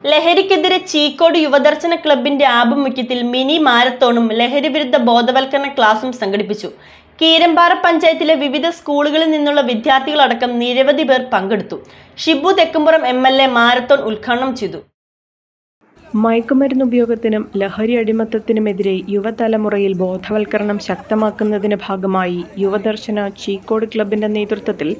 ലഹരിക്കെതിരെ ചീക്കോട് യുവദർശന ക്ലബിന്റെ ആഭിമുഖ്യത്തിൽ മിനി മാരത്തോണും ലഹരിവിരുദ്ധ ബോധവൽക്കരണ ക്ലാസും സംഘടിപ്പിച്ചു. കീരമ്പാറ പഞ്ചായത്തിലെ വിവിധ സ്കൂളുകളിൽ നിന്നുള്ള വിദ്യാർത്ഥികളടക്കം നിരവധി പേർ പങ്കെടുത്തു. ഷിബു തെക്കുംപുറം MLA മാരത്തോൺ ഉദ്ഘാടനം ചെയ്തു. മയക്കുമരുന്ന് ഉപയോഗത്തിനും ലഹരി അടിമത്തത്തിനുമെതിരെ യുവതലമുറയിൽ ബോധവൽക്കരണം ശക്തമാക്കുന്നതിന്റെ ഭാഗമായി യുവദർശന ചീക്കോട് ക്ലബിന്റെ നേതൃത്വത്തിൽ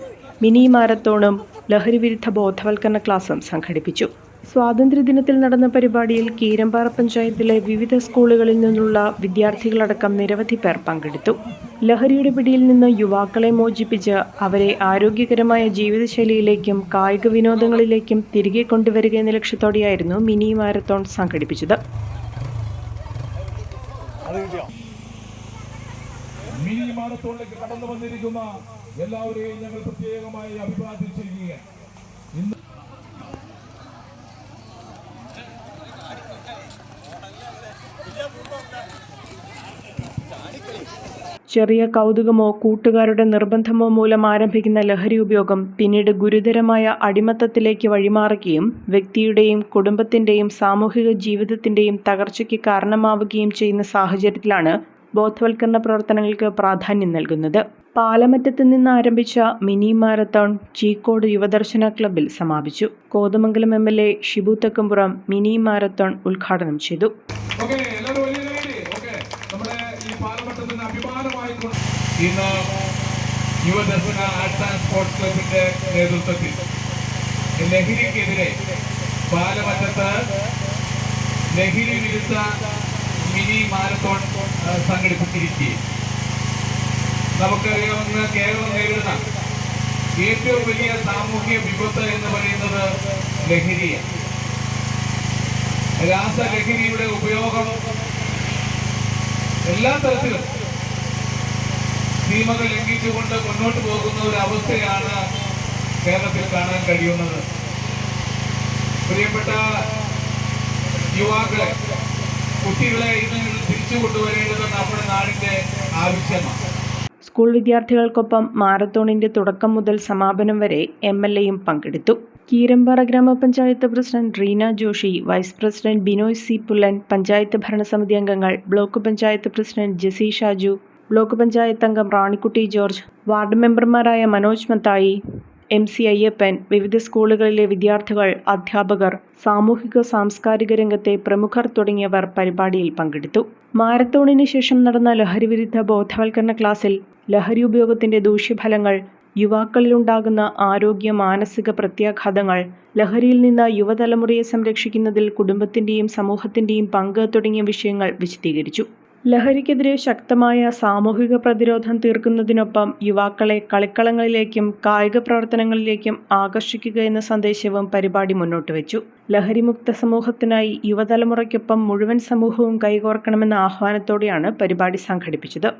മിനി മാരത്തോണും ലഹരിവിരുദ്ധ ബോധവൽക്കരണ ക്ലാസും സംഘടിപ്പിച്ചു. സ്വാതന്ത്ര്യദിനത്തിൽ നടന്ന പരിപാടിയിൽ കീരമ്പാറ പഞ്ചായത്തിലെ വിവിധ സ്കൂളുകളിൽ നിന്നുള്ള വിദ്യാർത്ഥികളടക്കം നിരവധി പേർ പങ്കെടുത്തു. ലഹരിയുടെ പിടിയിൽ നിന്ന് യുവാക്കളെ മോചിപ്പിച്ച് അവരെ ആരോഗ്യകരമായ ജീവിതശൈലിയിലേക്കും കായിക വിനോദങ്ങളിലേക്കും തിരികെ കൊണ്ടുവരിക എന്ന ലക്ഷ്യത്തോടെയായിരുന്നു മിനി മാരത്തോൺ സംഘടിപ്പിച്ചത്. മിനി മാരത്തോണിലേക്ക് കടന്നു വന്നിരിക്കുന്ന എല്ലാവരെയും ഞങ്ങൾ പ്രത്യേകമായി അഭിവാദ്യം ചെയ്യുകയാണ്. ചെറിയ കൗതുകമോ കൂട്ടുകാരുടെ നിർബന്ധമോ മൂലം ആരംഭിക്കുന്ന ലഹരി ഉപയോഗം പിന്നീട് ഗുരുതരമായ അടിമത്തത്തിലേക്ക് വഴിമാറുകയും വ്യക്തിയുടെയും കുടുംബത്തിന്റെയും സാമൂഹിക ജീവിതത്തിന്റെയും തകർച്ചയ്ക്ക് കാരണമാവുകയും ചെയ്യുന്ന സാഹചര്യത്തിലാണ് ബോധവൽക്കരണ പ്രവർത്തനങ്ങൾക്ക് പ്രാധാന്യം നൽകുന്നത്. പാലമറ്റത്ത് നിന്ന് ആരംഭിച്ച മിനി മാരത്തോൺ ചീക്കോട് യുവദർശന ക്ലബിൽ സമാപിച്ചു. Kothamangalam MLA Shibu Thekkumpuram mini marathon ഉദ്ഘാടനം ചെയ്തു. ഇന്ന് യുവദർശന ആർട്സ് ആൻഡ് സ്പോർട്സ് ക്ലബിന്റെ നേതൃത്വത്തിൽ ലഹരിക്കെതിരെ പാലമറ്റത്ത് ലഹരി വിരുദ്ധ മിനി മാരത്തോൺ സംഘടിപ്പിച്ചിരിക്കുകയും നമുക്കറിയാവുന്ന കേരളം നേരിടുന്ന ഏറ്റവും വലിയ സാമൂഹ്യ വിപത്ത് എന്ന് പറയുന്നത് ലഹരിയാണ്. രാസലഹരിയുടെ ഉപയോഗം എല്ലാ തരത്തിലും നിയമങ്ങൾ ലംഘിച്ചുകൊണ്ട് മുന്നോട്ട് പോകുന്ന ഒരു അവസ്ഥയാണ് കേരളത്തിൽ കാണാൻ കഴിയുന്നത്. പ്രിയപ്പെട്ട യുവാക്കളെ, കുട്ടികളെ ഇതിൽ നിന്ന് തിരിച്ചു കൊണ്ടുവരേണ്ടത് നമ്മുടെ നാടിന്റെ ആവശ്യമാണ്. സ്കൂൾ വിദ്യാർത്ഥികൾക്കൊപ്പം മാരത്തോണിന്റെ തുടക്കം മുതൽ സമാപനം വരെ MLAയും പങ്കെടുത്തു. കീരമ്പാറ ഗ്രാമപഞ്ചായത്ത് president Reena Joshy, vice president Binoy C. Pullan, panchayat ഭരണസമിതി അംഗങ്ങൾ, block panchayat president Jessy Shaju, block panchayat അംഗം റാണിക്കുട്ടി ജോർജ്, വാർഡ് മെമ്പർമാരായ മനോജ് മത്തായി, MC അയ്യപ്പൻ, വിവിധ സ്കൂളുകളിലെ വിദ്യാർത്ഥികൾ, അധ്യാപകർ, സാമൂഹിക സാംസ്കാരിക രംഗത്തെ പ്രമുഖർ തുടങ്ങിയവർ പരിപാടിയിൽ പങ്കെടുത്തു. മാരത്തോണിന് ശേഷം നടന്ന ലഹരിവിരുദ്ധ ബോധവൽക്കരണ ക്ലാസ്സിൽ ലഹരി ഉപയോഗത്തിന്റെ ദൂഷ്യഫലങ്ങൾ, യുവാക്കളിലുണ്ടാകുന്ന ആരോഗ്യ മാനസിക പ്രത്യാഘാതങ്ങൾ, ലഹരിയിൽ നിന്ന് യുവതലമുറയെ സംരക്ഷിക്കുന്നതിൽ കുടുംബത്തിന്റെയും സമൂഹത്തിന്റെയും പങ്ക് തുടങ്ങിയ വിഷയങ്ങൾ വിശദീകരിച്ചു. ലഹരിക്കെതിരെ ശക്തമായ സാമൂഹിക പ്രതിരോധം തീർക്കുന്നതിനൊപ്പം യുവാക്കളെ കളിക്കളങ്ങളിലേക്കും കായിക പ്രവർത്തനങ്ങളിലേക്കും ആകർഷിക്കുക എന്ന സന്ദേശവും പരിപാടി മുന്നോട്ട് വെച്ചു. ലഹരിമുക്ത സമൂഹത്തിനായി യുവതലമുറയ്ക്കൊപ്പം മുഴുവൻ സമൂഹവും കൈകോർക്കണമെന്ന ആഹ്വാനത്തോടെയാണ് പരിപാടി സംഘടിപ്പിച്ചത്.